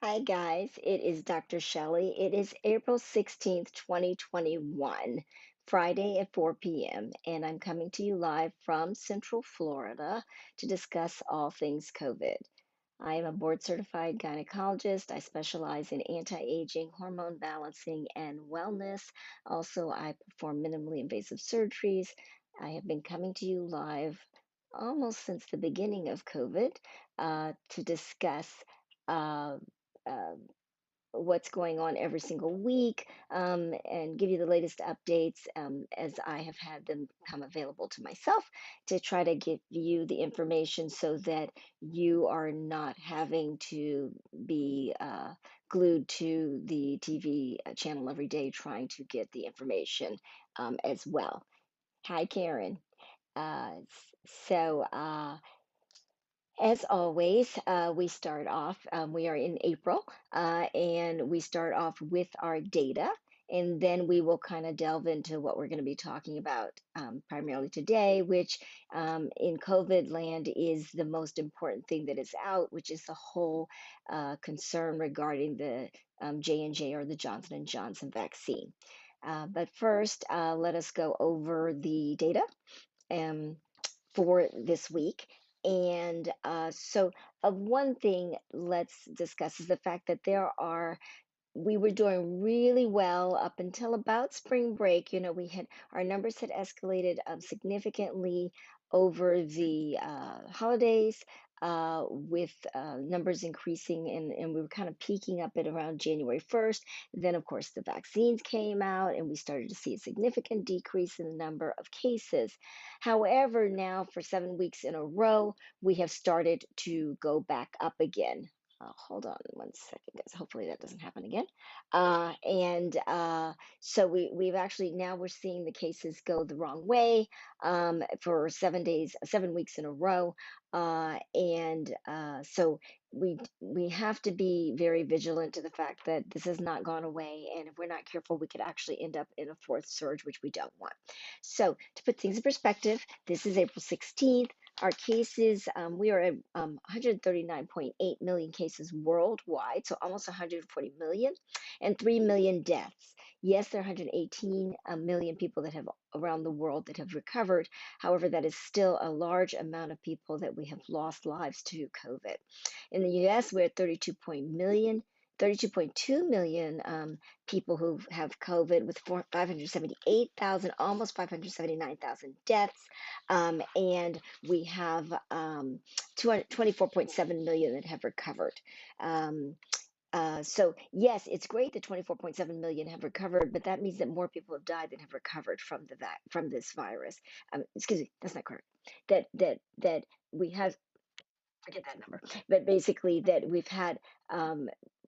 Hi guys, it is Dr. Shelley. It is April 16th, 2021, Friday at 4 p.m., and I'm coming to you live from Central Florida to discuss all things COVID. I am a board certified gynecologist. I specialize in anti aging, hormone balancing, and wellness. Also, I perform minimally invasive surgeries. I have been coming to you live almost since the beginning of COVID to discuss. Uh, uh, what's going on every single week and give you the latest updates as I have had them come available to myself to try to give you the information so that you are not having to be glued to the TV channel every day trying to get the information as well. Hi, Karen. Uh, so, as always, we start off, we are in April, and we start off with our data, and then we will kind of delve into what we're going to be talking about primarily today, which in COVID land is the most important thing that is out, which is the whole concern regarding the J&J or the Johnson& and Johnson vaccine. But first, let us go over the data. Um, for this week. And one thing let's discuss is the fact that we were doing really well up until about spring break. You know, our numbers had escalated significantly over the holidays, with numbers increasing, and we were kind of peaking up at around January 1st. Then, of course, the vaccines came out, and we started to see a significant decrease in the number of cases. However, now for 7 weeks in a row, we have started to go back up again. Hold on one second, guys. Hopefully that doesn't happen again. And so we've actually now we're seeing the cases go the wrong way for 7 days, 7 weeks in a row. So we have to be very vigilant to the fact that this has not gone away, and if we're not careful, we could actually end up in a fourth surge, which we don't want. So to put things in perspective, this is April 16th. Our cases, we are at 139.8 million cases worldwide, so almost 140 million, and 3 million deaths. Yes, there are 118 million people that have around the world that have recovered. However, that is still a large amount of people that we have lost lives to COVID. In the US, we're at 32.2 million people who have COVID, with 578,000, almost 579,000 deaths. And we have 24.7 million that have recovered. Um, so yes, it's great that 24.7 million have recovered, but that means that more people have died than have recovered from from this virus. Excuse me, that's not correct. That we have, forget that number, but basically that we've had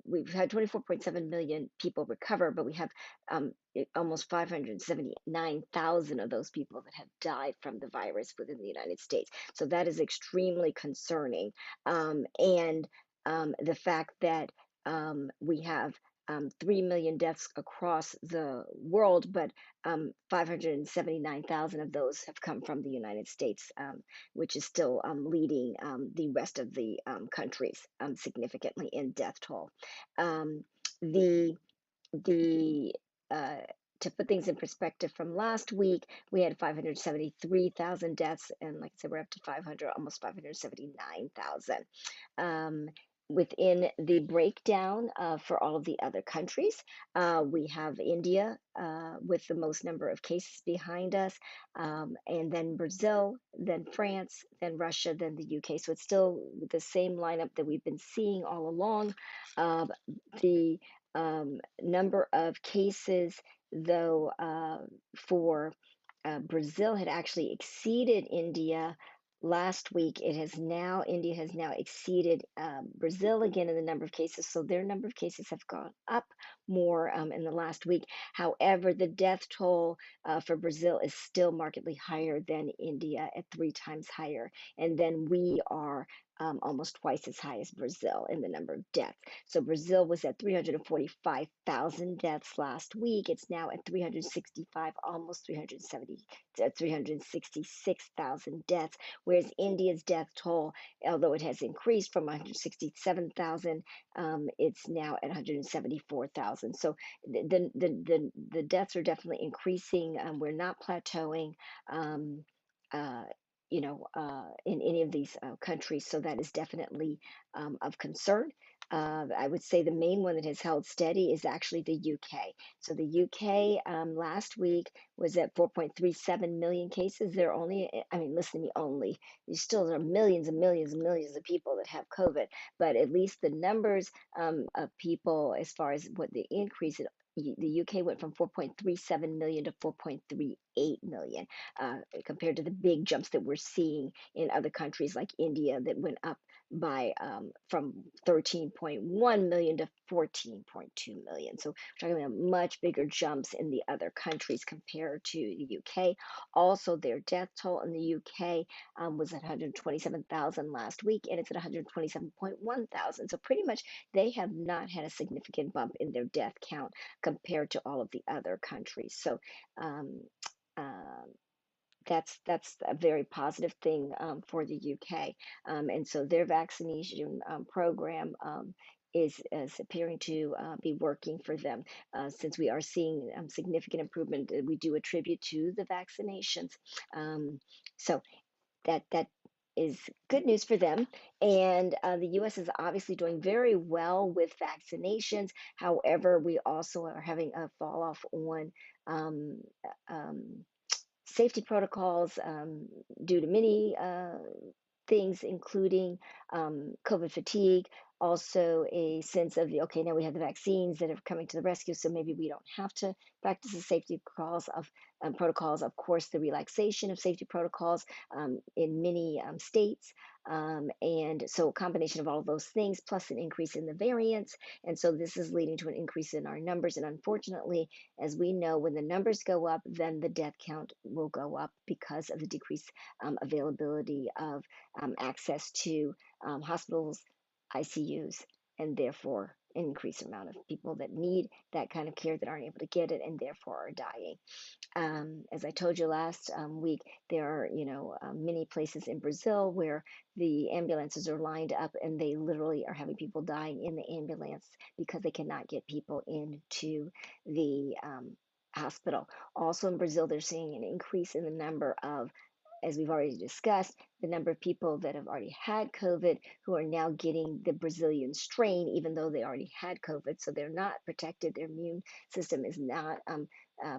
24.7 million people recover, but we have almost 579,000 of those people that have died from the virus within the United States. So that is extremely concerning. And the fact that we have 3 million deaths across the world, but 579,000 of those have come from the United States, which is still leading the rest of the countries significantly in death toll. Um, the the To put things in perspective, from last week, we had 573,000 deaths, and like I said, we're up to 500, almost 579,000. Um, Within the breakdown for all of the other countries, we have India with the most number of cases behind us, and then Brazil, then France, then Russia, then the UK. So it's still the same lineup that we've been seeing all along. The number of cases, though, for Brazil had actually exceeded India last week. India has now exceeded Brazil again in the number of cases. So their number of cases have gone up more in the last week. However, the death toll for Brazil is still markedly higher than India, at 3 times higher. And then we are almost twice as high as Brazil in the number of deaths. So Brazil was at 345,000 deaths last week. It's now at 365, almost 370, 366,000 deaths, whereas India's death toll, although it has increased from 167,000, it's now at 174,000. So the deaths are definitely increasing. We're not plateauing. Um, uh, in any of these countries. So that is definitely of concern. I would say the main one that has held steady is actually the UK. So the UK last week was at 4.37 million cases. There are only, I mean, listen to me, only. There still are millions and millions and millions of people that have COVID, but at least the numbers of people, as far as what the increase, the UK went from 4.37 million to 4.38 million, compared to the big jumps that we're seeing in other countries like India that went up by from 13.1 million to 14.2 million. So we're talking about much bigger jumps in the other countries compared to the UK. Also, their death toll in the UK was at 127,000 last week, and it's at 127.1 thousand. So pretty much they have not had a significant bump in their death count compared to all of the other countries. So um, uh, that's a very positive thing for the UK. And so their vaccination program is appearing to be working for them, since we are seeing significant improvement that we do attribute to the vaccinations. Um, so that is good news for them. And the US is obviously doing very well with vaccinations. However, we also are having a fall off on um, um, safety protocols due to many things, including COVID fatigue, also a sense of the, okay, now we have the vaccines that are coming to the rescue, so maybe we don't have to practice the safety protocols. Of course, the relaxation of safety protocols in many states. And so a combination of all of those things, plus an increase in the variants. And so this is leading to an increase in our numbers. And unfortunately, as we know, when the numbers go up, then the death count will go up because of the decreased availability of access to hospitals, ICUs, and therefore an increased amount of people that need that kind of care that aren't able to get it and therefore are dying. As I told you last week, there are, many places in Brazil where the ambulances are lined up and they literally are having people dying in the ambulance because they cannot get people into the hospital. Also in Brazil, they're seeing an increase in the number of, as we've already discussed, the number of people that have already had COVID who are now getting the Brazilian strain, even though they already had COVID. So they're not protected. Their immune system is not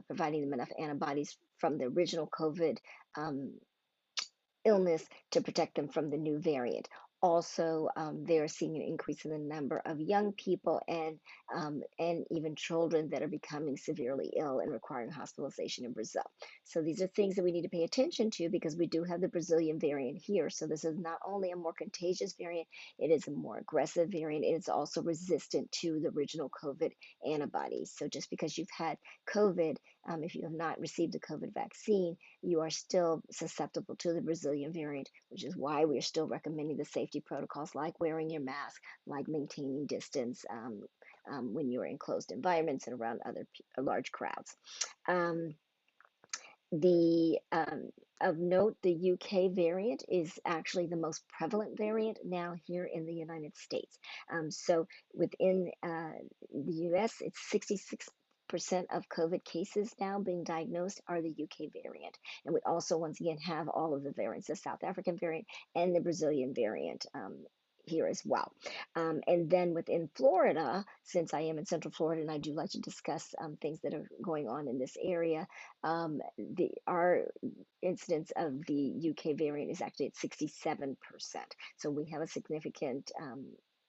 providing them enough antibodies from the original COVID um, illness to protect them from the new variant. Also, they're seeing an increase in the number of young people and even children that are becoming severely ill and requiring hospitalization in Brazil. So these are things that we need to pay attention to because we do have the Brazilian variant here. So this is not only a more contagious variant, it is a more aggressive variant. It's also resistant to the original COVID antibodies. So just because you've had COVID, if you have not received the COVID vaccine, you are still susceptible to the Brazilian variant, which is why we're still recommending the safety protocols like wearing your mask, like maintaining distance when you're in closed environments and around other large crowds. Um, the of note, the UK variant is actually the most prevalent variant now here in the United States. So within the US, it's 66% of COVID cases now being diagnosed are the UK variant. And we also, once again, have all of the variants, the South African variant and the Brazilian variant. Here as well. And then within Florida, since I am in Central Florida and I do like to discuss things that are going on in this area, our incidence of the UK variant is actually at 67%. So we have a significant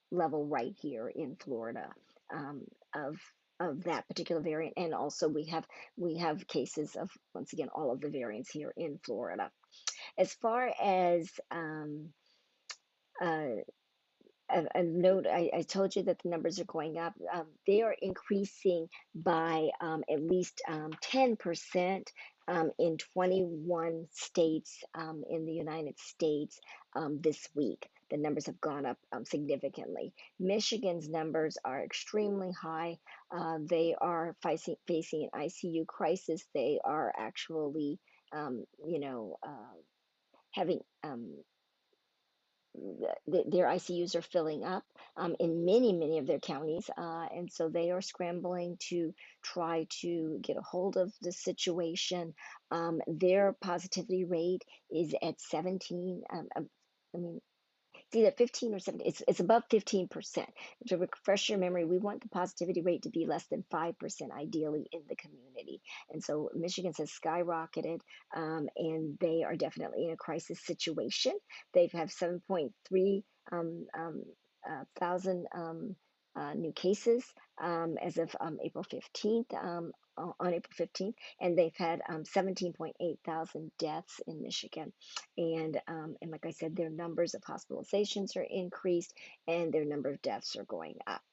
level right here in Florida um, of that particular variant, and also we have cases of, once again, all of the variants here in Florida. As far as uh, a note, I told you that the numbers are going up. They are increasing by at least 10% in 21 states in the United States this week. the numbers have gone up significantly. Michigan's numbers are extremely high. They are facing an ICU crisis. They are actually, having their ICUs are filling up in many of their counties, and so they are scrambling to try to get a hold of the situation. Their positivity rate is at 17. I mean, it's either 15 or 17. It's above 15%. To refresh your memory, we want the positivity rate to be less than 5% ideally in the community. And so Michigan's has skyrocketed, and they are definitely in a crisis situation. They have 7.3 thousand new cases as of April 15th. On April 15th, and they've had 17.8 thousand deaths in Michigan. And like I said, their numbers of hospitalizations are increased and their number of deaths are going up.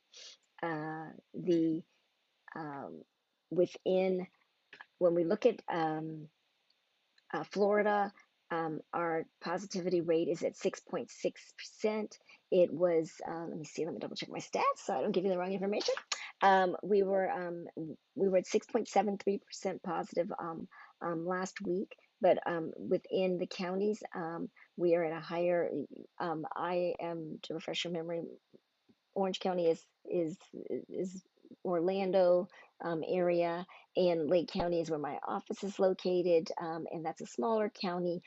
The Within, when we look at Florida, our positivity rate is at 6.6%. It was, let me see, let me double check my stats so I don't give you the wrong information. We were at 6.73% positive last week, but within the counties, we are at a higher. I am, to refresh your memory, Orange County is Orlando area, and Lake County is where my office is located, and that's a smaller county,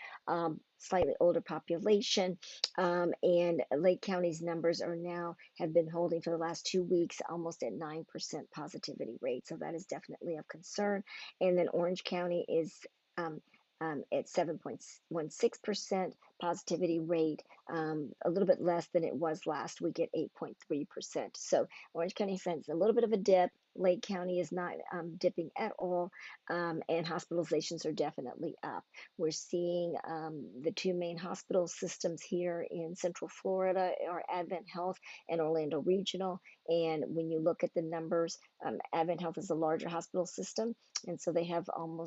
slightly older population, and Lake County's numbers are now have been holding for the last 2 weeks almost at 9% positivity rate, so that is definitely of concern. And then Orange County is um, at 7.16% positivity rate, a little bit less than it was last week at 8.3%. So Orange County sends a little bit of a dip. Lake County is not dipping at all, and hospitalizations are definitely up. We're seeing the two main hospital systems here in Central Florida are Advent Health and Orlando Regional. And when you look at the numbers, Advent Health is a larger hospital system, and so they have over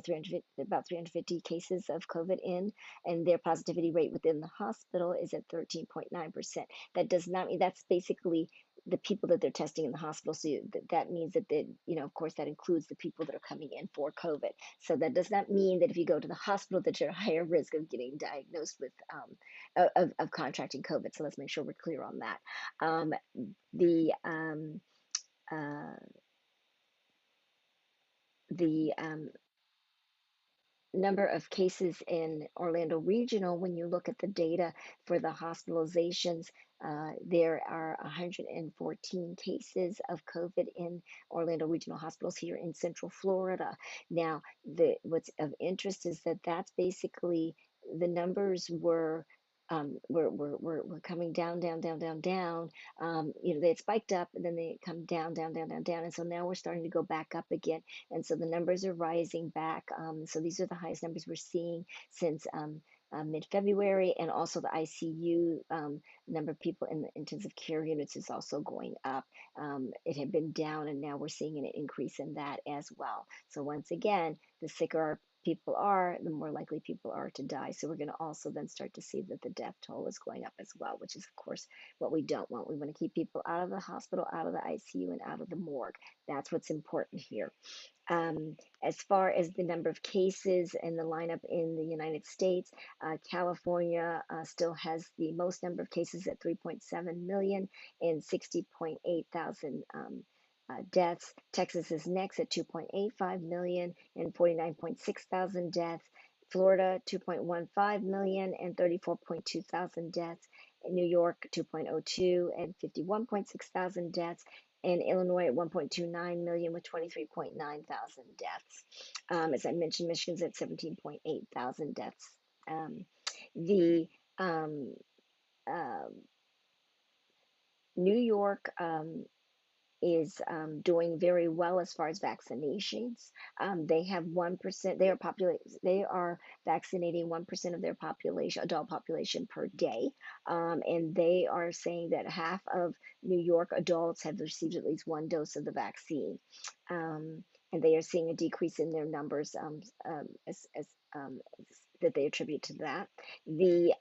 300, about 350 cases of COVID in, and their positivity rate within the hospital is at 13.9%. That does not mean that's basically the people that they're testing in the hospital. So that means that of course, that includes the people that are coming in for COVID. So that does not mean that if you go to the hospital that you're at higher risk of getting diagnosed with of contracting COVID. So let's make sure we're clear on that. The uh, the number of cases in Orlando Regional, when you look at the data for the hospitalizations, there are 114 cases of COVID in Orlando Regional Hospitals here in Central Florida. Now, what's of interest is that that's basically the numbers were coming down. They had spiked up and then they come down. And so now we're starting to go back up again. And so the numbers are rising back. So these are the highest numbers we're seeing since mid-February, and also the ICU number of people in the intensive care units is also going up. It had been down, and now we're seeing an increase in that as well. So once again, the sicker people are, the more likely people are to die. So we're going to also then start to see that the death toll is going up as well, which is, of course, what we don't want. We want to keep people out of the hospital, out of the ICU, and out of the morgue. That's what's important here. As far as the number of cases and the lineup in the United States, California still has the most number of cases at 3.7 million and 60.8 thousand deaths. Texas is next at 2.85 million and 49.6 thousand deaths. Florida, 2.15 million and 34.2 thousand deaths. New York, 2.02 and 51.6 thousand deaths. And Illinois at 1.29 million with 23.9 thousand deaths. As I mentioned, Michigan's at 17.8 thousand deaths. The uh, New York is doing very well as far as vaccinations. They have 1%. They are vaccinating 1% of their population, adult population per day, and they are saying that half of New York adults have received at least one dose of the vaccine, and they are seeing a decrease in their numbers as that they attribute to that. The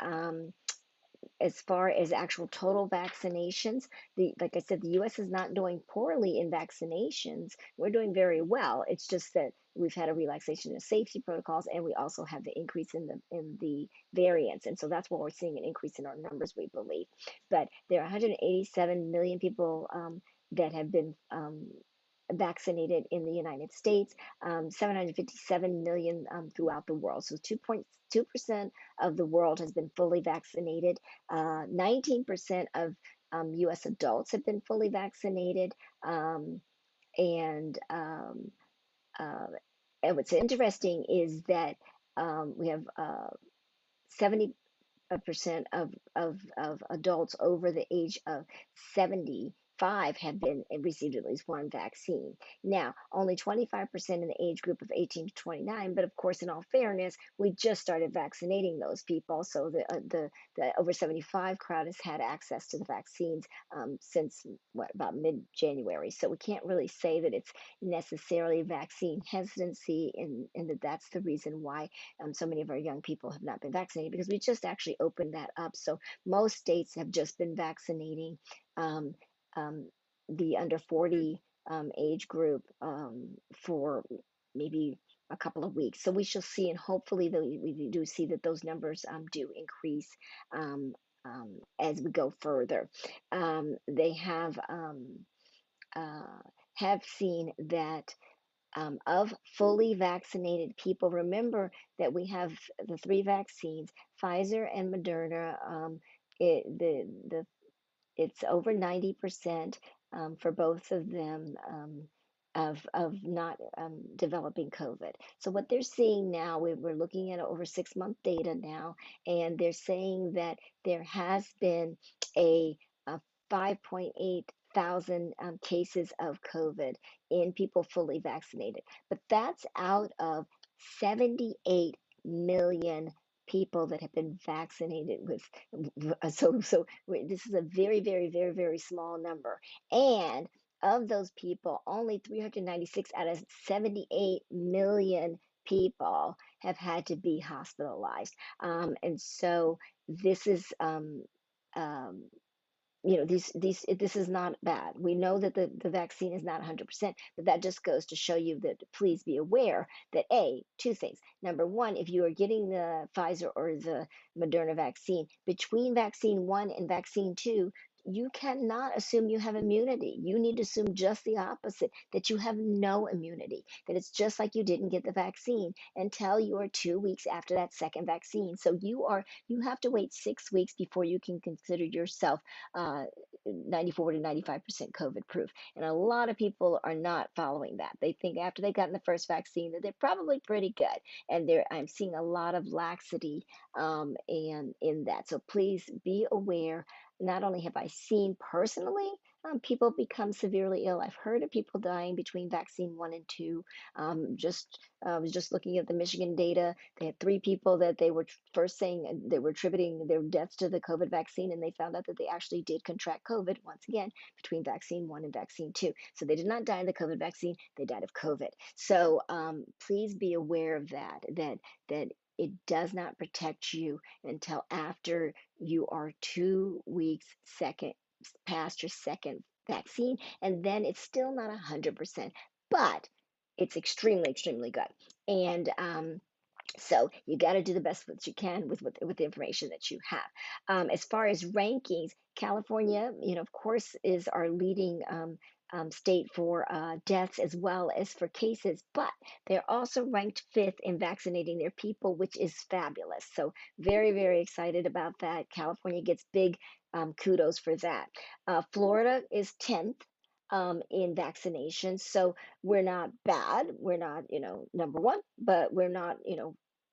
as far as actual total vaccinations, like I said, the U.S. is not doing poorly in vaccinations. We're doing very well. It's just that we've had a relaxation of safety protocols, and we also have the increase in the variants, and so that's why we're seeing an increase in our numbers, we believe. But there are 187 million people that have been vaccinated in the United States, 757 million throughout the world. So 2.2% of the world has been fully vaccinated. 19% of US adults have been fully vaccinated. Um, and, um, uh, and what's interesting is that we have 70% of adults over the age of 75 have been received at least one vaccine. Now, only 25% in the age group of 18 to 29, but of course, in all fairness, we just started vaccinating those people. So the over 75 crowd has had access to the vaccines since what, about mid-January. So we can't really say that it's necessarily vaccine hesitancy, and that that's the reason why so many of our young people have not been vaccinated, because we just actually opened that up. So most states have just been vaccinating um, um, the under 40 age group for maybe a couple of weeks. So we shall see, and hopefully we do see that those numbers do increase as we go further. They uh, have seen that of fully vaccinated people. Remember that we have the three vaccines, Pfizer and Moderna. The it's over 90% for both of them of not developing COVID. So what they're seeing now, we're looking at over 6 month data now, and they're saying that there has been a 5.8 thousand cases of COVID in people fully vaccinated, but that's out of 78 million people that have been vaccinated with. This is a very, very, very, very small number. And of those people, only 396 out of 78 million people have had to be hospitalized. And so this is um, this is not bad. We know that the vaccine is not 100%, but that just goes to show you that please be aware that two things. Number one, if you are getting the Pfizer or the Moderna vaccine, between vaccine one and vaccine two, you cannot assume you have immunity. You need to assume just the opposite, that you have no immunity, that it's just like you didn't get the vaccine until you are 2 weeks after that second vaccine. So you have to wait 6 weeks before you can consider yourself uh, 94 to 95% COVID proof. And a lot of people are not following that. They think after they've gotten the first vaccine that they're probably pretty good. And I'm seeing a lot of laxity and in that. So please be aware. Not only have I seen personally people become severely ill, I've heard of people dying between vaccine one and two. I was just looking at the Michigan data. They had three people that they were first saying they were attributing their deaths to the COVID vaccine, and they found out that they actually did contract COVID once again between vaccine one and vaccine two. So they did not die of the COVID vaccine; they died of COVID. So please be aware of that it does not protect you until after you are 2 weeks second past your second vaccine, and then it's still not 100%, but it's extremely, extremely good. And so you got to do the best that you can with the information that you have. As far as rankings, California, of course, is our leading state for deaths as well as for cases, but they're also ranked fifth in vaccinating their people, which is fabulous. So very, very excited about that. California gets big kudos for that. Florida is 10th. In vaccinations. So we're not bad. We're not, number one, but we're not,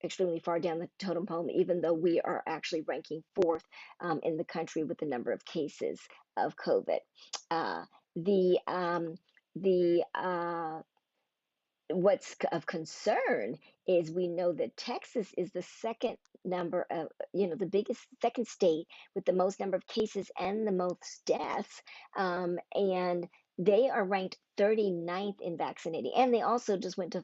extremely far down the totem pole, even though we are actually ranking fourth in the country with the number of cases of COVID. Uh, the the What's of concern is we know that Texas is the second number of, the biggest second state with the most number of cases and the most deaths. And they are ranked 39th in vaccinating. And they also just went to,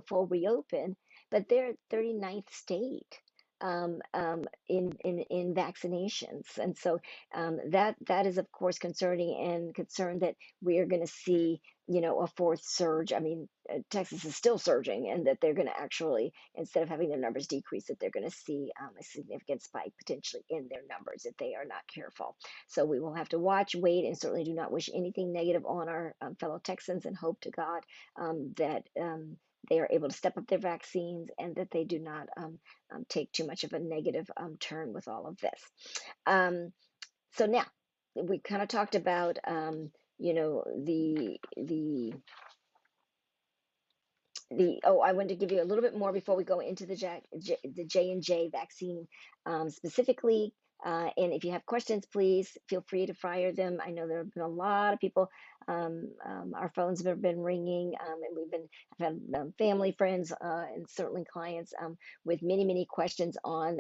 full reopen, but they're 39th state. in vaccinations. And so that is of course concerning, and concerned that we are going to see, a fourth surge. I mean, Texas is still surging, and that they're going to actually, instead of having their numbers decrease, that they're going to see a significant spike potentially in their numbers if they are not careful. So we will have to watch, wait, and certainly do not wish anything negative on our fellow Texans, and hope to God that they are able to step up their vaccines, and that they do not take too much of a negative turn with all of this. So now we kind of talked about, I wanted to give you a little bit more before we go into the J&J vaccine specifically. And if you have questions, please feel free to fire them. I know there have been a lot of people. Our phones have been ringing, and I've had family, friends, and certainly clients with many, many questions on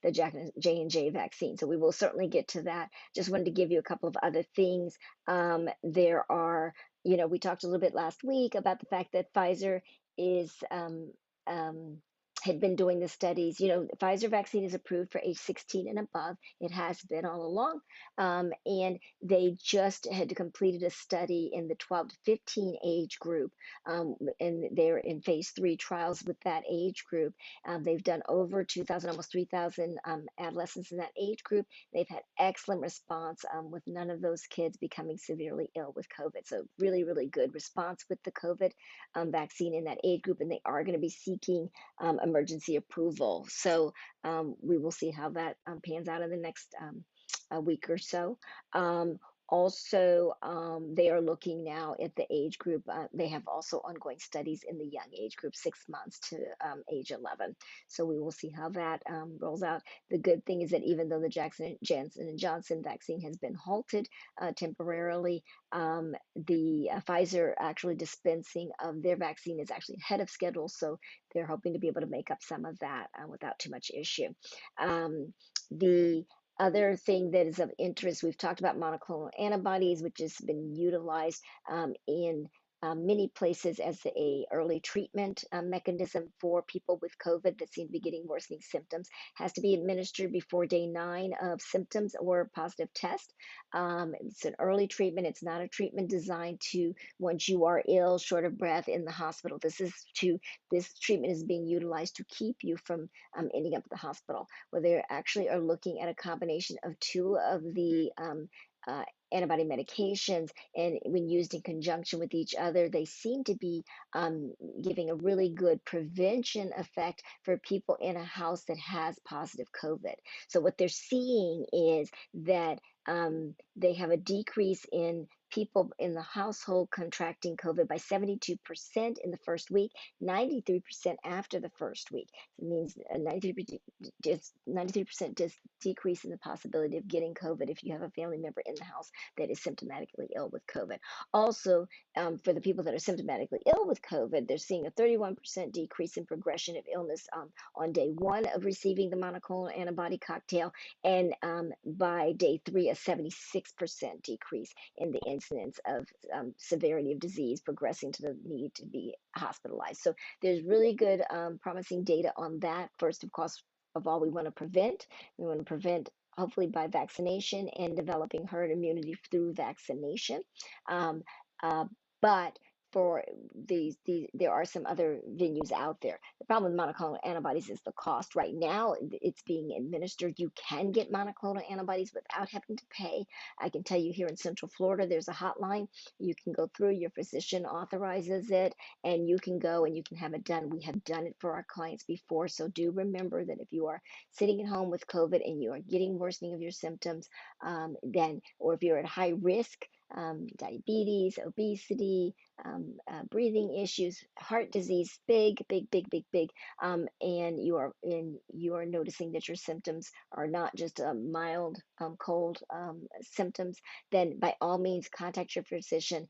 the J&J vaccine. So we will certainly get to that. Just wanted to give you a couple of other things. There are, we talked a little bit last week about the fact that Pfizer is um, had been doing the studies. The Pfizer vaccine is approved for age 16 and above. It has been all along. And they just had completed a study in the 12 to 15 age group. And they're in phase 3 trials with that age group. They've done over 2,000, almost 3,000 adolescents in that age group. They've had excellent response with none of those kids becoming severely ill with COVID. So really, really good response with the COVID vaccine in that age group, and they are going to be seeking emergency approval. So we will see how that pans out in the next a week or so. Also, they are looking now at the age group. They have also ongoing studies in the young age group, 6 months to age 11. So we will see how that rolls out. The good thing is that even though the Johnson and Johnson vaccine has been halted temporarily, the Pfizer actually dispensing of their vaccine is actually ahead of schedule. So they're hoping to be able to make up some of that without too much issue. The other thing that is of interest, we've talked about monoclonal antibodies, which has been utilized in many places as a early treatment mechanism for people with COVID that seem to be getting worsening symptoms. Has to be administered before day 9 of symptoms or positive test. It's an early treatment. It's not a treatment designed to, once you are ill, short of breath, in the hospital. This treatment is being utilized to keep you from ending up at the hospital, where they actually are looking at a combination of two of the uh, antibody medications, and when used in conjunction with each other, they seem to be giving a really good prevention effect for people in a house that has positive COVID. So what they're seeing is that they have a decrease in people in the household contracting COVID by 72% in the first week, 93% after the first week. It means a 93% decrease in the possibility of getting COVID if you have a family member in the house that is symptomatically ill with COVID. Also, for the people that are symptomatically ill with COVID, they're seeing a 31% decrease in progression of illness on day 1 of receiving the monoclonal antibody cocktail, and by day 3, a 76% decrease in the incidence of severity of disease progressing to the need to be hospitalized. So there's really good promising data on that. First, of course, of all, we want to prevent. We want to prevent hopefully by vaccination and developing herd immunity through vaccination. Um, uh, but for there are some other venues out there. The problem with monoclonal antibodies is the cost. Right now, it's being administered. You can get monoclonal antibodies without having to pay. I can tell you here in Central Florida, there's a hotline. You can go through, your physician authorizes it, and you can go and you can have it done. We have done it for our clients before. So do remember that if you are sitting at home with COVID and you are getting worsening of your symptoms, or if you're at high risk, diabetes, obesity, breathing issues, heart disease, big, big, big, big, big, and you are noticing that your symptoms are not just mild cold symptoms, then by all means contact your physician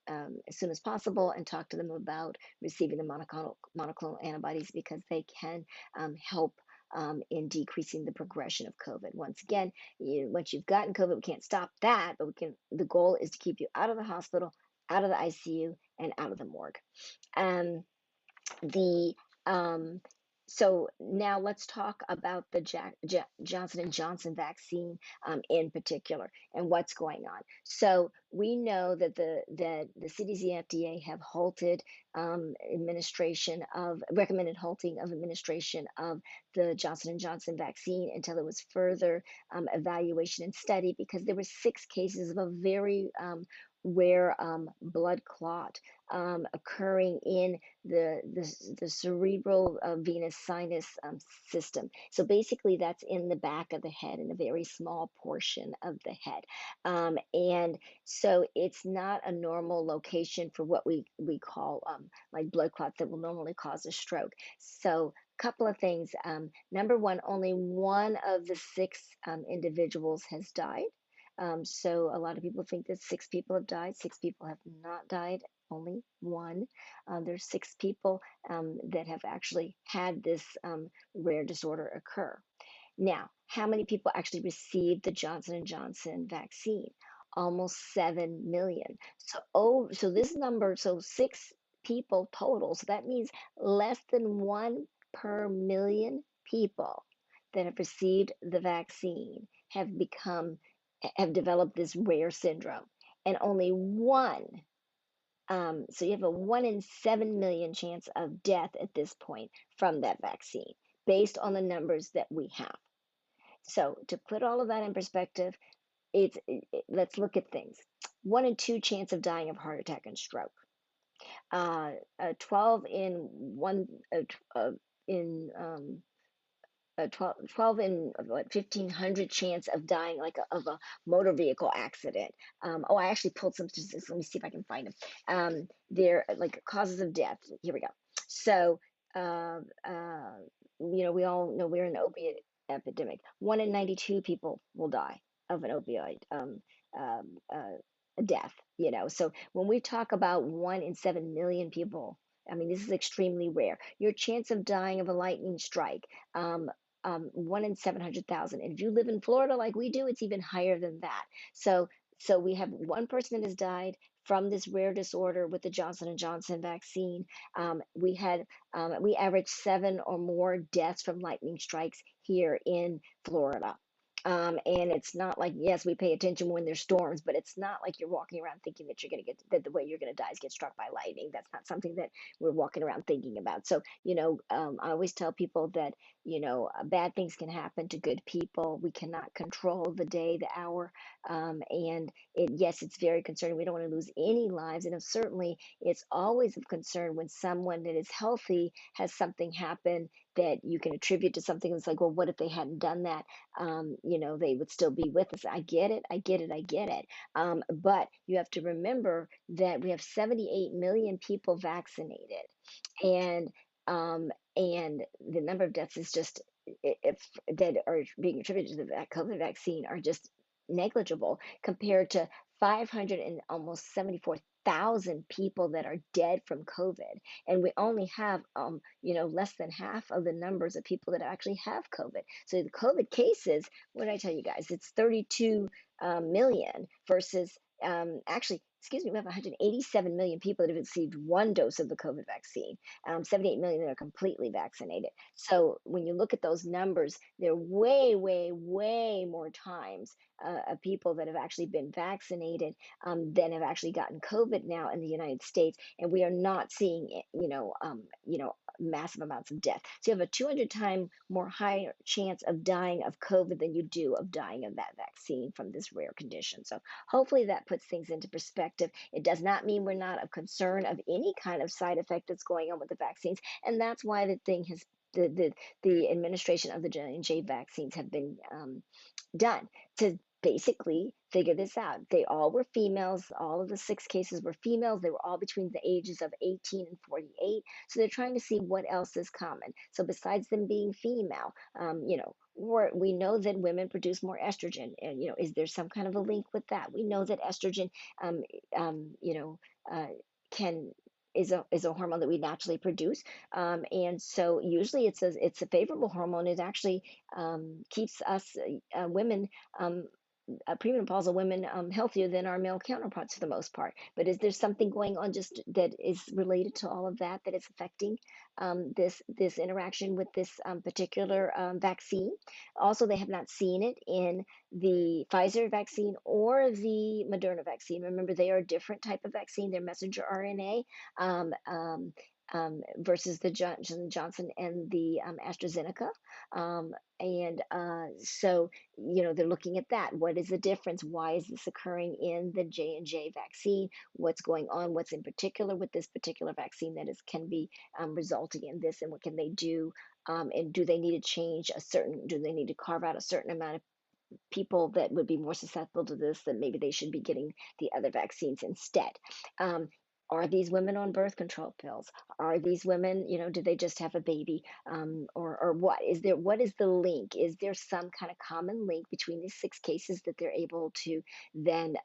as soon as possible and talk to them about receiving the monoclonal antibodies, because they can help in decreasing the progression of COVID. Once again, once you've gotten COVID, we can't stop that, but the goal is to keep you out of the hospital, out of the ICU, and out of the morgue. Um, the um, So now let's talk about the Johnson and Johnson vaccine in particular and what's going on. So we know that the CDC and FDA have halted administration of recommended halting of administration of the Johnson and Johnson vaccine until there was further evaluation and study, because there were 6 cases of a very rare blood clot occurring in the cerebral venous sinus system. So basically, that's in the back of the head, in a very small portion of the head. And so it's not a normal location for what we call like blood clots that will normally cause a stroke. So couple of things. Number one, only one of the 6 individuals has died. So a lot of people think that 6 people have died. 6 people have not died, only one. There's 6 people that have actually had this rare disorder occur. Now, how many people actually received the Johnson and Johnson vaccine? Almost 7 million. So this number, so 6 people total. So that means less than one per million people that have received the vaccine have developed this rare syndrome, and only one. So you have a 1 in 7 million chance of death at this point from that vaccine, based on the numbers that we have. So to put all of that in perspective, let's look at things. 1 in 2 chance of dying of heart attack and stroke. 12 in one in 12 in what, 1,500 chance of dying of a motor vehicle accident. Oh, I actually pulled some statistics. Let me see if I can find them. They're like causes of death. Here we go. So, we all know we're in an opiate epidemic. 1 in 92 people will die of an opioid death. So when we talk about 1 in 7 million people, I mean, this is extremely rare. Your chance of dying of a lightning strike, 1 in 700,000. And if you live in Florida like we do, it's even higher than that. So we have one person that has died from this rare disorder with the Johnson and Johnson vaccine. We averaged 7 or more deaths from lightning strikes here in Florida. And it's not like, yes, we pay attention when there's storms, but it's not like you're walking around thinking that that the way you're going to die is get struck by lightning. That's not something that we're walking around thinking about. So, I always tell people that, bad things can happen to good people. We cannot control the day, the hour. Yes, it's very concerning. We don't want to lose any lives. And certainly it's always of concern when someone that is healthy has something happen that you can attribute to something that's like, well, what if they hadn't done that? They would still be with us. I get it. I get it. I get it. But you have to remember that we have 78 million people vaccinated, and the number of deaths is just, if that are being attributed to the COVID vaccine, are just negligible compared to 500 and almost 74,000 people that are dead from COVID. And we only have, less than half of the numbers of people that actually have COVID. So the COVID cases, what did I tell you guys? It's 32 million versus, actually, excuse me, we have 187 million people that have received one dose of the COVID vaccine, 78 million that are completely vaccinated. So when you look at those numbers, they're way, way, way more times of people that have actually been vaccinated than have actually gotten COVID now in the United States, and we are not seeing massive amounts of death. So you have a 200 times more higher chance of dying of COVID than you do of dying of that vaccine from this rare condition. So hopefully that puts things into perspective. It does not mean we're not of concern of any kind of side effect that's going on with the vaccines, and that's why the administration of the J&J vaccines have been done to basically figure this out. They all were females. All of the 6 cases were females. They were all between the ages of 18 and 48. So they're trying to see what else is common. So besides them being female, we know that women produce more estrogen, and is there some kind of a link with that? We know that estrogen, can is a hormone that we naturally produce, and so usually it's a favorable hormone. It actually keeps us women premenopausal women healthier than our male counterparts for the most part. But is there something going on just that is related to all of that that is affecting this interaction with this particular vaccine? Also, they have not seen it in the Pfizer vaccine or the Moderna vaccine. Remember, they are a different type of vaccine. They're messenger RNA. Um, um, versus the Johnson and the AstraZeneca. And so they're looking at that. What is the difference? Why is this occurring in the J&J vaccine? What's going on? What's in particular with this particular vaccine that is can be resulting in this, and what can they do? And do they need to change do they need to carve out a certain amount of people that would be more susceptible to this, that maybe they should be getting the other vaccines instead? Um, are these women on birth control pills? Are these women, did they just have a baby? Or what is the link? Is there some kind of common link between these 6 cases that they're able to then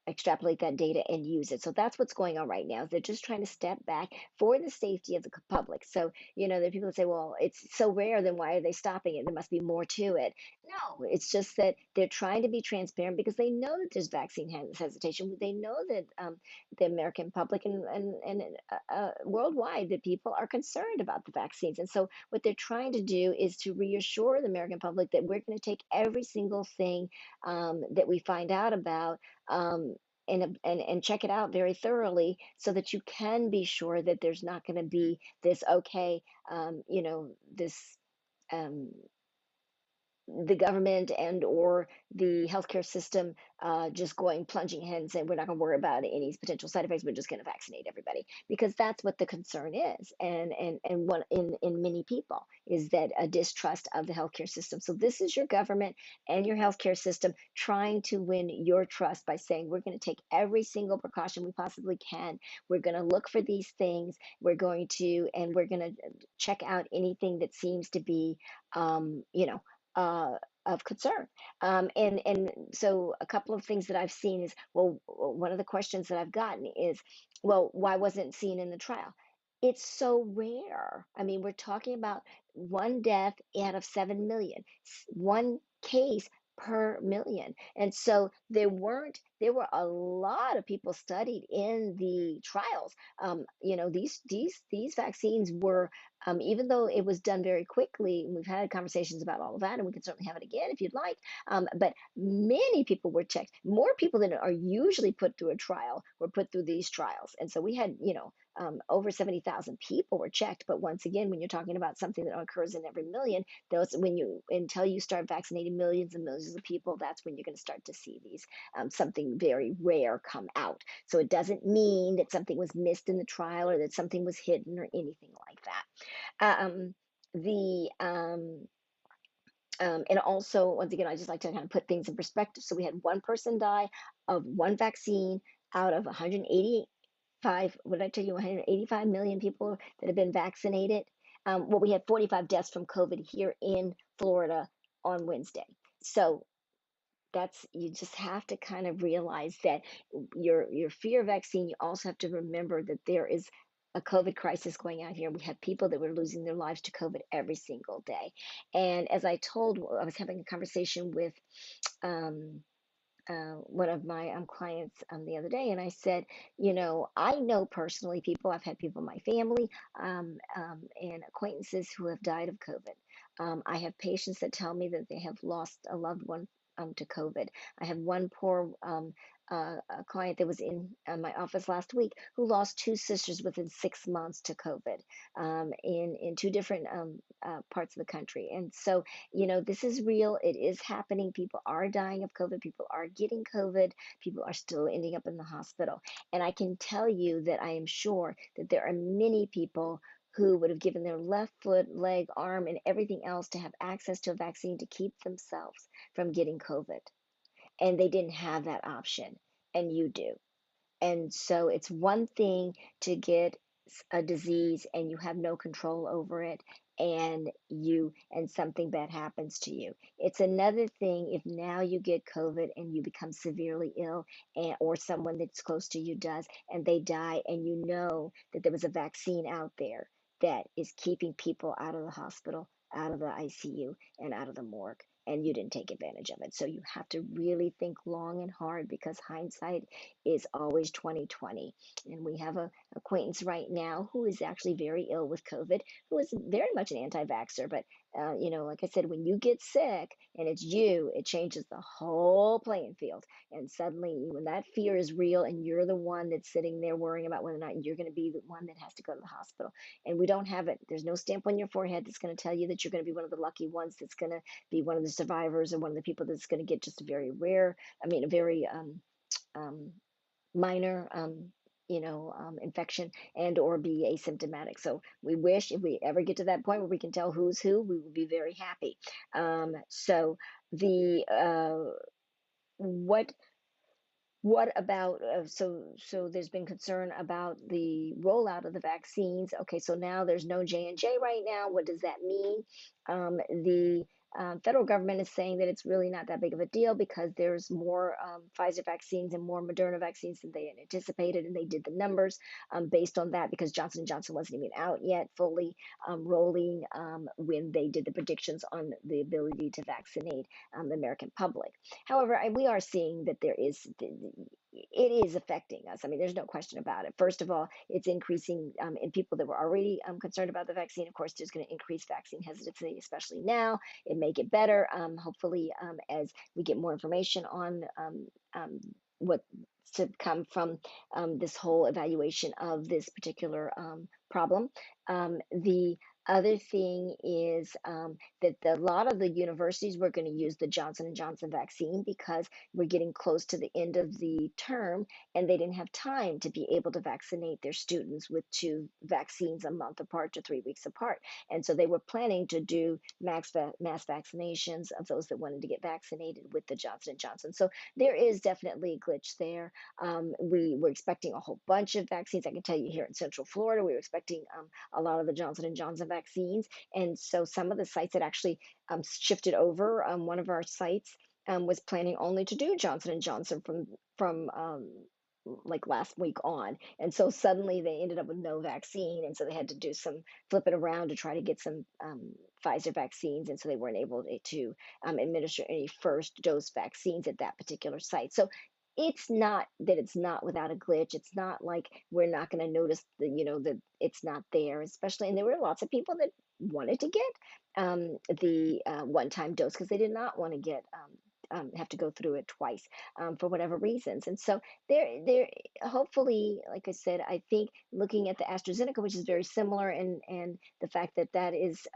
extrapolate that data and use it? So that's what's going on right now. They're just trying to step back for the safety of the public. So, there are people that say, well, it's so rare, then why are they stopping it? There must be more to it. No, it's just that they're trying to be transparent because they know that there's vaccine hesitation. They know that the American public and worldwide, that people are concerned about the vaccines. And so what they're trying to do is to reassure the American public that we're going to take every single thing that we find out about and check it out very thoroughly so that you can be sure that there's not going to be this, okay, this um, the government and or the healthcare system just going plunging ahead and saying we're not going to worry about any potential side effects, we're just going to vaccinate everybody, because that's what the concern is. And what in many people is that a distrust of the healthcare system. So this is your government and your healthcare system trying to win your trust by saying we're going to take every single precaution we possibly can. We're going to look for these things. We're going to check out anything that seems to be of concern. And so a couple of things that I've seen is, well, one of the questions that I've gotten is, well, why wasn't it seen in the trial? It's so rare. I mean, we're talking about one death out of 7 million, one case per million. And so there were a lot of people studied in the trials. These vaccines were, even though it was done very quickly, and we've had conversations about all of that, and we can certainly have it again if you'd like. But many people were checked. More people than are usually put through a trial were put through these trials. And so we had, over 70,000 people were checked. But once again, when you're talking about something that occurs in every million, until you start vaccinating millions and millions of people, that's when you're going to start to see these something very rare come out. So it doesn't mean that something was missed in the trial or that something was hidden or anything like that. Um, the and also, once again, I just like to kind of put things in perspective. So we had one person die of one vaccine out of 185, what did I tell you, 185 million people that have been vaccinated. Well, we had 45 deaths from COVID here in Florida on Wednesday. So you just have to kind of realize that your fear vaccine, you also have to remember that there is a COVID crisis going on here. We have people that were losing their lives to COVID every single day. And as I was having a conversation with um, one of my clients the other day, and I said, I know personally people, I've had people in my family and acquaintances who have died of COVID. I have patients that tell me that they have lost a loved one to COVID. I have one poor a client that was in my office last week who lost two sisters within 6 months to COVID in two different parts of the country. And so, this is real. It is happening. People are dying of COVID. People are getting COVID. People are still ending up in the hospital. And I can tell you that I am sure that there are many people who would have given their left foot, leg, arm, and everything else to have access to a vaccine to keep themselves from getting COVID. And they didn't have that option, and you do. And so it's one thing to get a disease and you have no control over it, and something bad happens to you. It's another thing if now you get COVID and you become severely ill, or someone that's close to you does, and they die, and you know that there was a vaccine out there that is keeping people out of the hospital, out of the ICU, and out of the morgue. and you didn't take advantage of it. So you have to really think long and hard because hindsight is always 2020. And we have a acquaintance right now who is actually very ill with COVID, who is very much an anti-vaxxer. But like I said, when you get sick and it's you, it changes the whole playing field. And suddenly, when that fear is real, and you're the one that's sitting there worrying about whether or not you're going to be the one that has to go to the hospital, and we don't have it. There's no stamp on your forehead that's going to tell you that you're going to be one of the lucky ones that's going to be one of the survivors or one of the people that's going to get just a very rare, I mean, a very um, minor infection and or be asymptomatic. So we wish if we ever get to that point where we can tell who's who, we will be very happy. So the what about so there's been concern about the rollout of the vaccines. Okay, so now there's no J&J right now. What does that mean? The federal government is saying that it's really not that big of a deal because there's more Pfizer vaccines and more Moderna vaccines than they had anticipated, and they did the numbers based on that because Johnson & Johnson wasn't even out yet fully rolling when they did the predictions on the ability to vaccinate the American public. However, we are seeing that it is affecting us. I mean, there's no question about it. First of all, it's increasing in people that were already concerned about the vaccine. Of course, there's going to increase vaccine hesitancy, especially now. It may get better, hopefully, as we get more information on what to come from this whole evaluation of this particular problem. The other thing is that a lot of the universities were going to use the Johnson & Johnson vaccine because we're getting close to the end of the term and they didn't have time to be able to vaccinate their students with two vaccines a month apart to 3 weeks apart. And so they were planning to do mass vaccinations of those that wanted to get vaccinated with the Johnson & Johnson. So there is definitely a glitch there. We were expecting a whole bunch of vaccines. I can tell you here in Central Florida, we were expecting a lot of the Johnson & Johnson vaccines. And so some of the sites had actually shifted over. One of our sites was planning only to do Johnson & Johnson from like last week on. And so suddenly they ended up with no vaccine. And so they had to do some flip it around to try to get some Pfizer vaccines. And so they weren't able to administer any first dose vaccines at that particular site. So it's not that it's not without a glitch. It's not like we're not going to notice that it's not there, especially. And there were lots of people that wanted to get the one-time dose because they did not want to get have to go through it twice for whatever reasons. And so there, hopefully, like I said, I think looking at the AstraZeneca, which is very similar, and the fact that that is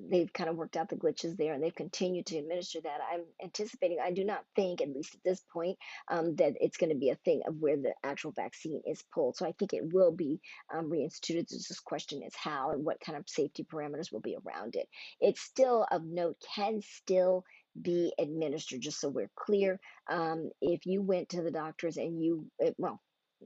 they've kind of worked out the glitches there and they've continued to administer that. I'm anticipating, I do not think, at least at this point, that it's going to be a thing of where the actual vaccine is pulled. So I think it will be reinstituted. It's just question is how and what kind of safety parameters will be around it. It's still of note, can still be administered, just so we're clear. If you went to the doctors and well,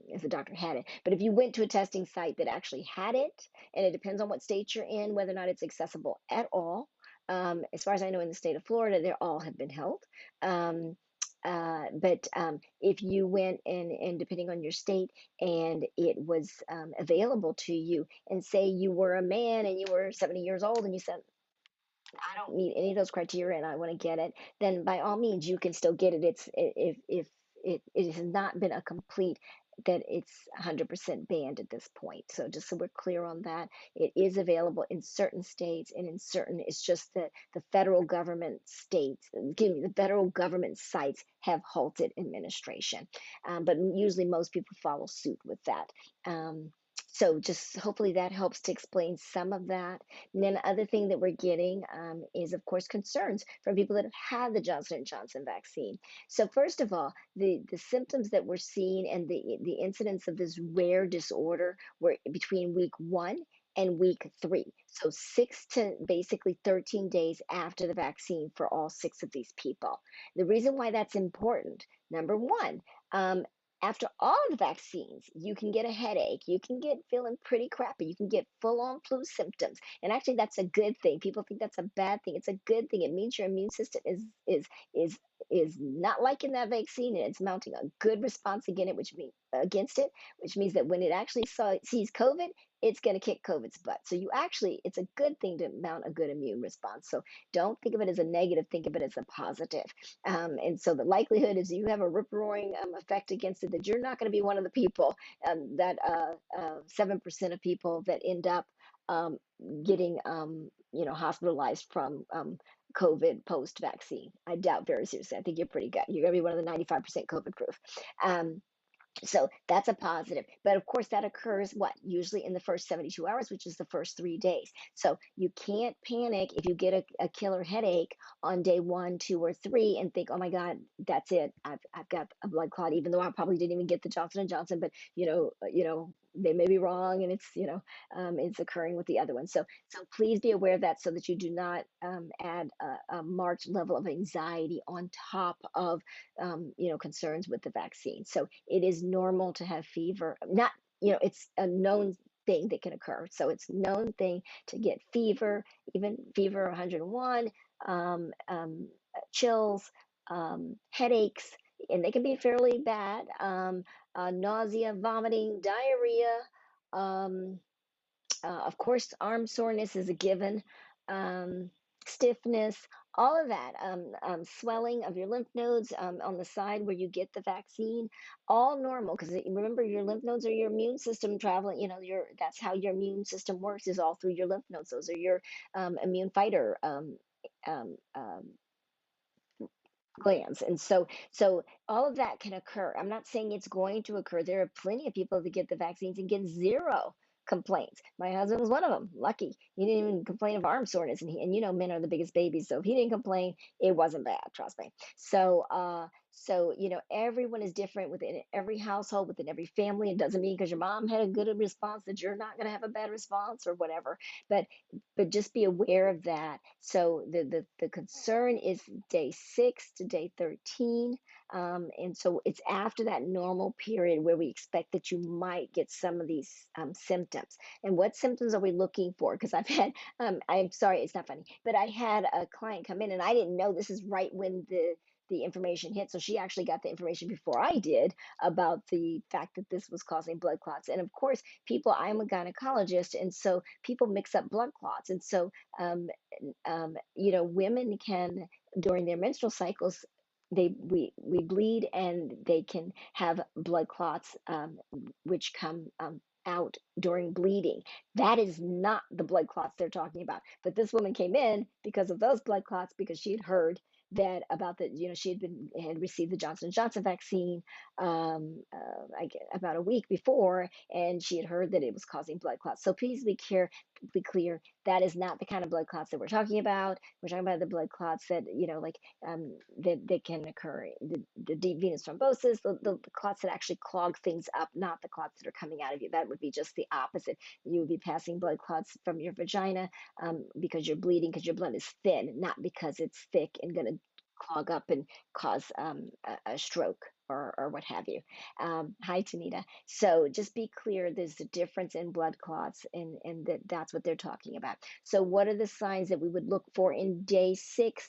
if the doctor had it. But if you went to a testing site that actually had it, and it depends on what state you're in, whether or not it's accessible at all. As far as I know, in the state of Florida, they all have been held. But if you went and depending on your state and it was available to you, and say you were a man and you were 70 years old and you said, I don't meet any of those criteria and I want to get it, then by all means you can still get it. It's if it has not been a complete that it's 100% banned at this point. So just so we're clear on that, it is available in certain states and in certain, it's just that the federal government the federal government sites have halted administration. But usually most people follow suit with that. So just hopefully that helps to explain some of that. And then the other thing that we're getting is, of course, concerns from people that have had the Johnson & Johnson vaccine. So first of all, the symptoms that we're seeing and the incidence of this rare disorder were between week 1 and week 3. So 6 to basically 13 days after the vaccine for all 6 of these people. The reason why that's important, number one, after all the vaccines, you can get a headache, you can get feeling pretty crappy, you can get full-on flu symptoms. And actually that's a good thing. People think that's a bad thing. It's a good thing. It means your immune system is is not liking that vaccine, and it's mounting a good response against it, which means that when it actually sees COVID, it's going to kick COVID's butt. So it's a good thing to mount a good immune response. So don't think of it as a negative, think of it as a positive. And so the likelihood is you have a rip roaring effect against it, that you're not going to be one of the people, that 7% of people that end up um, getting hospitalized from COVID post vaccine. I doubt very seriously. I think you're pretty good. You're going to be one of the 95% COVID proof. Um, so that's a positive. But of course, that occurs what? Usually in the first 72 hours, which is the first 3 days. So you can't panic if you get a killer headache on day 1, 2, or 3 and think, oh my God, that's it. I've got a blood clot, even though I probably didn't even get the Johnson and Johnson, but they may be wrong, and it's occurring with the other one. So please be aware of that, so that you do not add a marked level of anxiety on top of concerns with the vaccine. So it is normal to have fever. Not, it's a known thing that can occur. So it's a known thing to get fever, even fever 101, um, um, chills, headaches, and they can be fairly bad. Nausea, vomiting, diarrhea. Um, of course, arm soreness is a given. Um, Stiffness, all of that, swelling of your lymph nodes on the side where you get the vaccine, all normal. Because remember, your lymph nodes are your immune system traveling. That's how your immune system works, is all through your lymph nodes. Those are your immune fighter um, um, glands. And so all of that can occur. I'm not saying it's going to occur. There are plenty of people that get the vaccines and get zero complaints. My husband was one of them. Lucky. He didn't even complain of arm soreness. And men are the biggest babies. So if he didn't complain, it wasn't bad, trust me. So everyone is different within every household, within every family. It doesn't mean because your mom had a good response that you're not going to have a bad response or whatever. But just be aware of that. So the concern is day 6 to day 13. And so it's after that normal period where we expect that you might get some of these symptoms. And what symptoms are we looking for? Because I'm sorry, it's not funny, but I had a client come in, and I didn't know this is right when the information hit. So she actually got the information before I did about the fact that this was causing blood clots. And of course, I'm a gynecologist, and so people mix up blood clots. And so, women can, during their menstrual cycles, we bleed, and they can have blood clots, which come out during bleeding. That is not the blood clots they're talking about. But this woman came in because of those blood clots, because she had heard that about she had received the Johnson and Johnson vaccine about a week before, and she had heard that it was causing blood clots. So please be clear, that is not the kind of blood clots that we're talking about. We're talking about the blood clots that that can occur, the deep venous thrombosis, the clots that actually clog things up, not the clots that are coming out of you. That would be just the opposite. You would be passing blood clots from your vagina because you're bleeding, because your blood is thin, not because it's thick and going to clog up and cause a stroke or what have you. Hi, Tanita. So just be clear, there's a difference in blood clots, and that's what they're talking about. So what are the signs that we would look for in day 6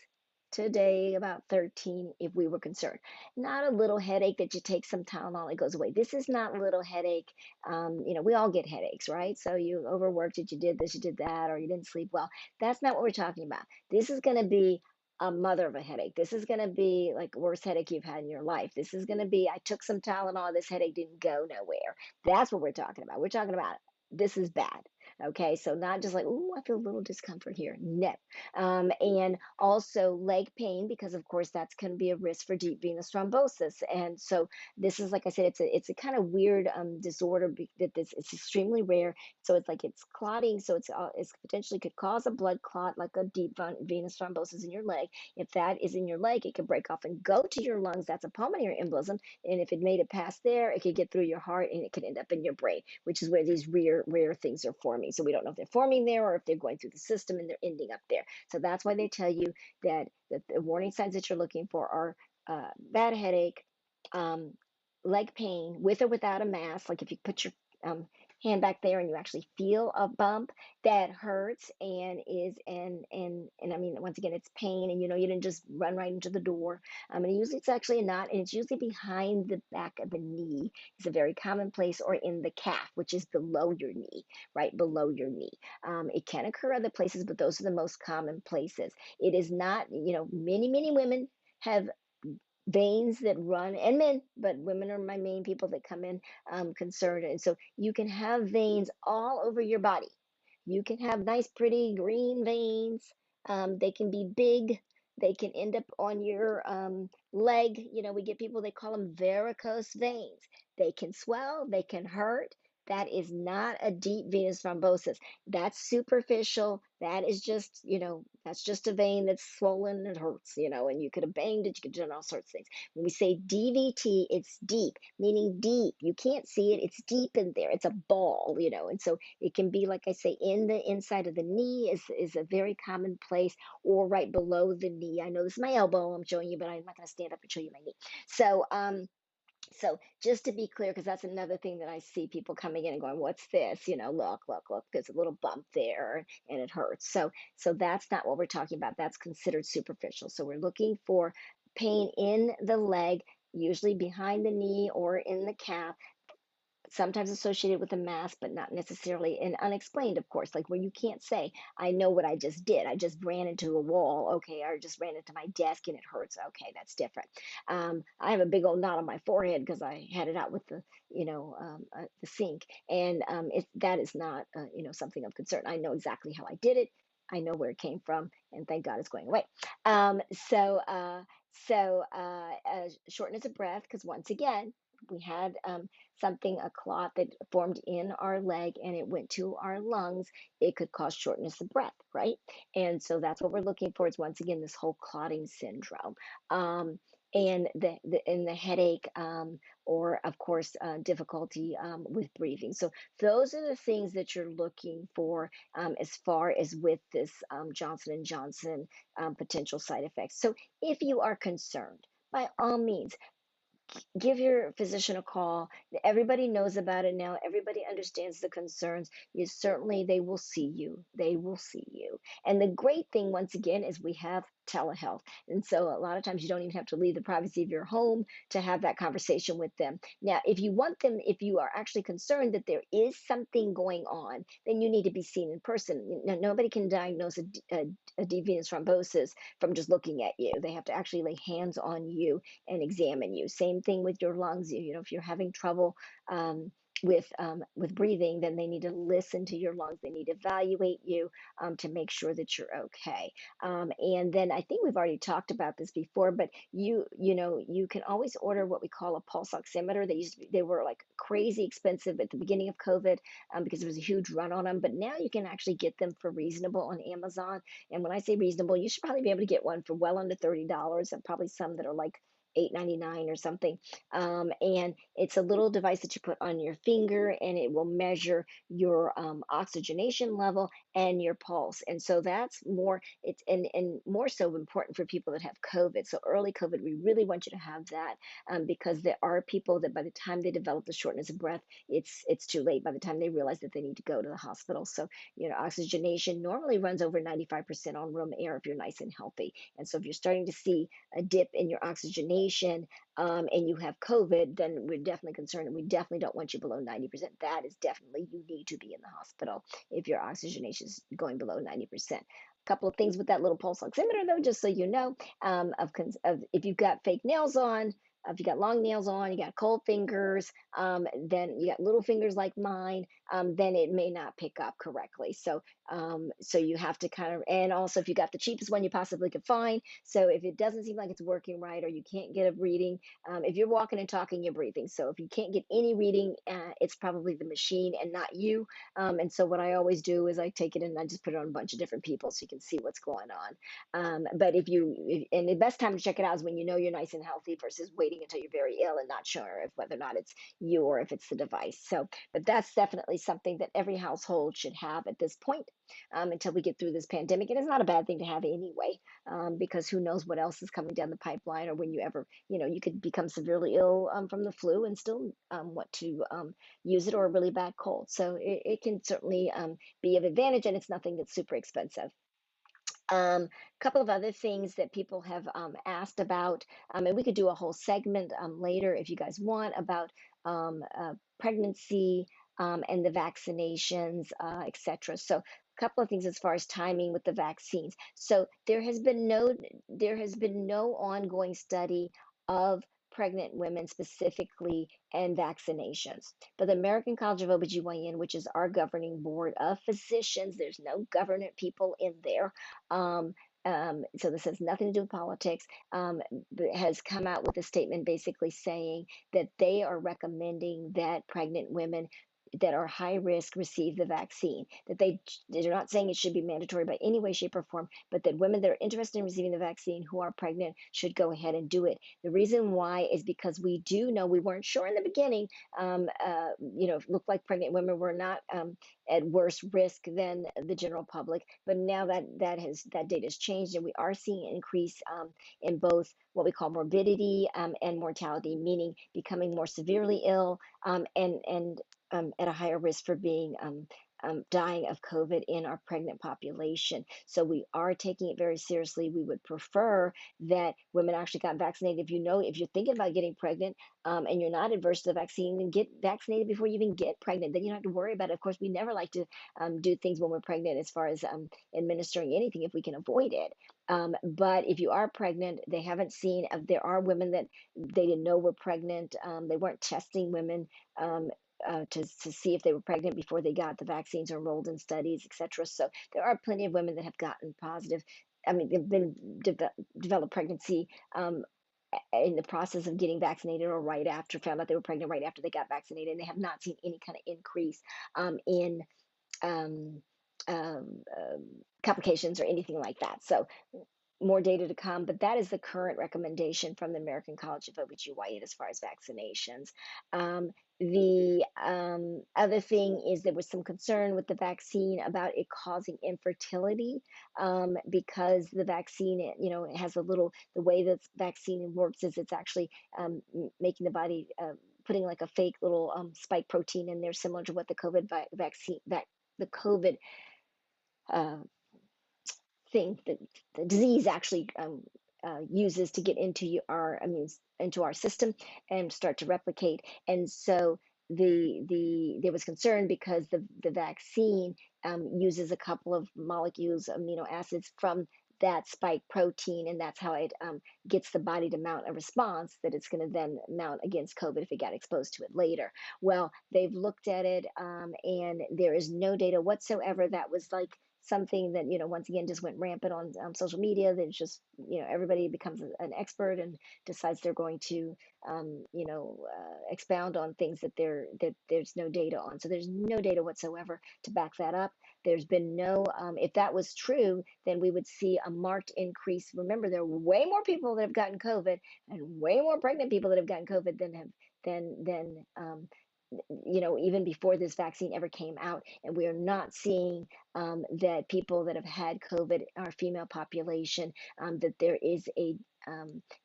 to day about 13 if we were concerned? Not a little headache that you take some Tylenol, it goes away. This is not little headache. We all get headaches, right? So you overworked it, you did this, you did that, or you didn't sleep well. That's not what we're talking about. This is going to be a mother of a headache. This is going to be like worst headache you've had in your life. This is going to be, I took some Tylenol, this headache didn't go nowhere. That's what we're talking about. We're talking about this is bad. Okay, so not just like, oh, I feel a little discomfort here. No. And also leg pain, because of course that's going to be a risk for deep venous thrombosis. And so this is, like I said, it's a kind of weird disorder that it's extremely rare. So it's like it's clotting, so it's potentially could cause a blood clot, like a deep venous thrombosis in your leg. If that is in your leg, it can break off and go to your lungs. That's a pulmonary embolism. And if it made it past there, it could get through your heart, and it could end up in your brain, which is where these rare things are forming. So we don't know if they're forming there or if they're going through the system and they're ending up there. So that's why they tell you that the warning signs that you're looking for are bad headache, um, leg pain with or without a mask. Like if you put your hand back there and you actually feel a bump that hurts and is and I mean once again it's pain and you didn't just run right into the door. And usually it's actually a knot and it's usually behind the back of the knee. It's a very common place, or in the calf, which is below your knee, right below your knee. It can occur other places, but those are the most common places. It is not, many women have veins that run, and men, but women are my main people that come in concerned. And so you can have veins all over your body. You can have nice, pretty green veins. They can be big. They can end up on your leg. We get people, they call them varicose veins. They can swell, they can hurt. That is not a deep venous thrombosis. That's superficial. That is just, that's just a vein that's swollen and hurts, and you could have banged it, you could have done all sorts of things. When we say DVT, it's deep, meaning deep. You can't see it, it's deep in there. It's a ball, and so it can be, like I say, in the inside of the knee is a very common place, or right below the knee. I know this is my elbow I'm showing you, but I'm not going to stand up and show you my knee. So just to be clear, because that's another thing that I see people coming in and going, "What's this?" Look, there's a little bump there and it hurts. So that's not what we're talking about. That's considered superficial. So we're looking for pain in the leg, usually behind the knee or in the calf, sometimes associated with a mass, but not necessarily, and unexplained, of course, like where you can't say, I know what I just did. I just ran into a wall. Okay. Or just ran into my desk and it hurts. Okay. That's different. I have a big old knot on my forehead because I had it out with the sink. And that is not, something of concern. I know exactly how I did it. I know where it came from, and thank God it's going away. Shortness of breath, because once again, we had something, a clot that formed in our leg and it went to our lungs. It could cause shortness of breath, right? And so that's what we're looking for, is once again this whole clotting syndrome. And the headache, or of course difficulty with breathing. So those are the things that you're looking for as far as with this Johnson and Johnson potential side effects. So if you are concerned, by all means, give your physician a call. Everybody knows about it now. Everybody understands the concerns. You certainly, they will see you. They will see you. And the great thing, once again, is we have telehealth. And so a lot of times you don't even have to leave the privacy of your home to have that conversation with them. Now, if you want them, if you are actually concerned that there is something going on, then you need to be seen in person. Nobody can diagnose a deep venous thrombosis from just looking at you. They have to actually lay hands on you and examine you. Same thing with your lungs. If you're having trouble with breathing, then they need to listen to your lungs. They need to evaluate you to make sure that you're okay. And then I think we've already talked about this before, but you can always order what we call a pulse oximeter. They were like crazy expensive at the beginning of COVID because there was a huge run on them, but now you can actually get them for reasonable on Amazon. And when I say reasonable, you should probably be able to get one for well under $30, and probably some that are like $8.99 or something. And it's a little device that you put on your finger, and it will measure your oxygenation level and your pulse. And so that's more, it's and more so important for people that have COVID. So early COVID, we really want you to have that because there are people that by the time they develop the shortness of breath, it's too late. By the time they realize that they need to go to the hospital. So oxygenation normally runs over 95% on room air if you're nice and healthy. And so if you're starting to see a dip in your oxygenation and you have COVID, then we're definitely concerned, and we definitely don't want you below 90%. That is definitely, you need to be in the hospital if your oxygenation is going below 90%. A couple of things with that little pulse oximeter, though, just so you know, of if you've got fake nails on, if you got long nails on, you got cold fingers, then you got little fingers like mine, then it may not pick up correctly. So you have to kind of, and also if you got the cheapest one you possibly could find. So if it doesn't seem like it's working right, or you can't get a reading, if you're walking and talking, you're breathing. So if you can't get any reading, it's probably the machine and not you. And so what I always do is I take it and I just put it on a bunch of different people so you can see what's going on. But and the best time to check it out is when you know you're nice and healthy versus waiting waiting until you're very ill and not sure if whether or not it's you or if it's the device. So, but that's definitely something that every household should have at this point, until we get through this pandemic. And it's not a bad thing to have anyway, because who knows what else is coming down the pipeline, or when you ever, you could become severely ill from the flu and still want to use it, or a really bad cold. So it can certainly be of advantage, and it's nothing that's super expensive. A couple of other things that people have asked about, and we could do a whole segment later if you guys want, about pregnancy and the vaccinations, etc. So, a couple of things as far as timing with the vaccines. So, there has been no ongoing study of pregnant women specifically and vaccinations. But the American College of OBGYN, which is our governing board of physicians, there's no government people in there, um, so this has nothing to do with politics, has come out with a statement basically saying that they are recommending that pregnant women that are high risk receive the vaccine. That they're not saying it should be mandatory by any way, shape, or form, but that women that are interested in receiving the vaccine who are pregnant should go ahead and do it. The reason why is because we do know, we weren't sure in the beginning. It looked like pregnant women were not at worse risk than the general public. But now that data has changed, and we are seeing an increase in both what we call morbidity and mortality, meaning becoming more severely ill, and at a higher risk for being dying of COVID in our pregnant population. So we are taking it very seriously. We would prefer that women actually got vaccinated. If you're thinking about getting pregnant, and you're not adverse to the vaccine, then get vaccinated before you even get pregnant. Then you don't have to worry about it. Of course, we never like to do things when we're pregnant as far as administering anything if we can avoid it. But if you are pregnant, they haven't seen, there are women that they didn't know were pregnant. They weren't testing women to see if they were pregnant before they got the vaccines or enrolled in studies, etc. So there are plenty of women that have gotten positive. I mean, they've been developed pregnancy in the process of getting vaccinated, or right after, found out they were pregnant right after they got vaccinated, and they have not seen any kind of increase in um, complications or anything like that. So more data to come, but that is the current recommendation from the American College of OBGYN as far as vaccinations. The other thing is there was some concern with the vaccine about it causing infertility, because the vaccine, it has the way that vaccine works is it's actually making the body, putting like a fake little spike protein in there, similar to what the COVID vaccine, the COVID uh, thing that the disease actually uses to get into our system and start to replicate. And so there was concern because the vaccine uses a couple of molecules, amino acids from that spike protein, and that's how it gets the body to mount a response that it's going to then mount against COVID if it got exposed to it later. Well, they've looked at it, and there is no data whatsoever that was like something that, once again, just went rampant on social media. That it's just, everybody becomes an expert and decides they're going to expound on things that there's no data on. So there's no data whatsoever to back that up. There's been no, if that was true, then we would see a marked increase. Remember, there are way more people that have gotten COVID, and way more pregnant people that have gotten COVID than even before this vaccine ever came out. And we are not seeing that people that have had COVID, our female population, that there is a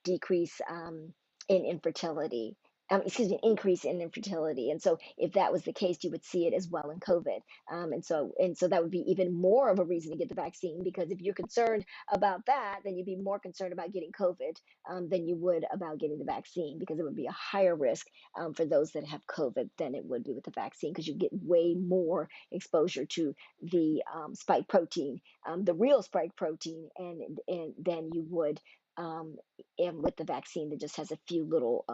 decrease in infertility. Increase in infertility. And so, if that was the case, you would see it as well in COVID. And so that would be even more of a reason to get the vaccine, because if you're concerned about that, then you'd be more concerned about getting COVID than you would about getting the vaccine, because it would be a higher risk for those that have COVID than it would be with the vaccine, because you get way more exposure to the spike protein, the real spike protein, and than you would and with the vaccine that just has a few little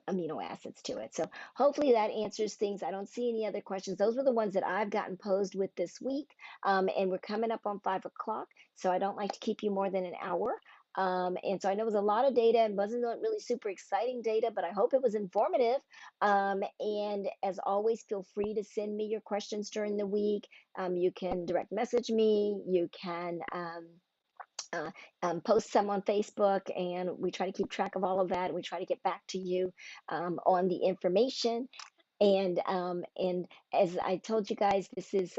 amino acids to it. So hopefully that answers things. I don't see any other questions. Those were the ones that I've gotten posed with this week. And we're coming up on 5 o'clock, so I don't like to keep you more than an hour. And so I know it was a lot of data and wasn't really super exciting data, but I hope it was informative. And as always, feel free to send me your questions during the week. You can direct message me. You can uh, post some on Facebook, and we try to keep track of all of that. We try to get back to you on the information. And as I told you guys, this is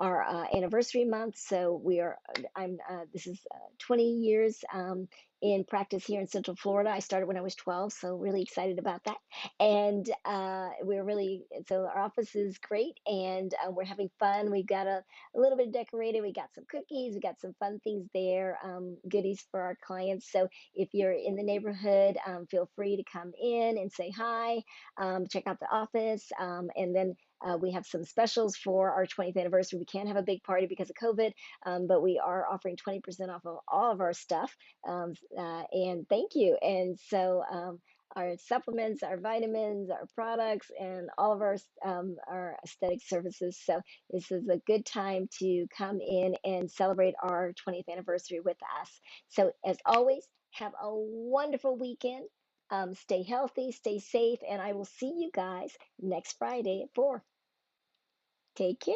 our anniversary month. So we are. I'm. This is 20 years in practice here in Central Florida. I started when I was 12, so really excited about that. And we're really so our office is great, and we're having fun. We've got a little bit decorated. We got some cookies. We got some fun things there, goodies for our clients. So if you're in the neighborhood, feel free to come in and say hi, check out the office, and then we have some specials for our 20th anniversary. We can't have a big party because of COVID, but we are offering 20% off of all of our stuff. And thank you. And so our supplements, our vitamins, our products, and all of our aesthetic services. So this is a good time to come in and celebrate our 20th anniversary with us. So as always, have a wonderful weekend. Stay healthy, stay safe, and I will see you guys next Friday at 4. Take care.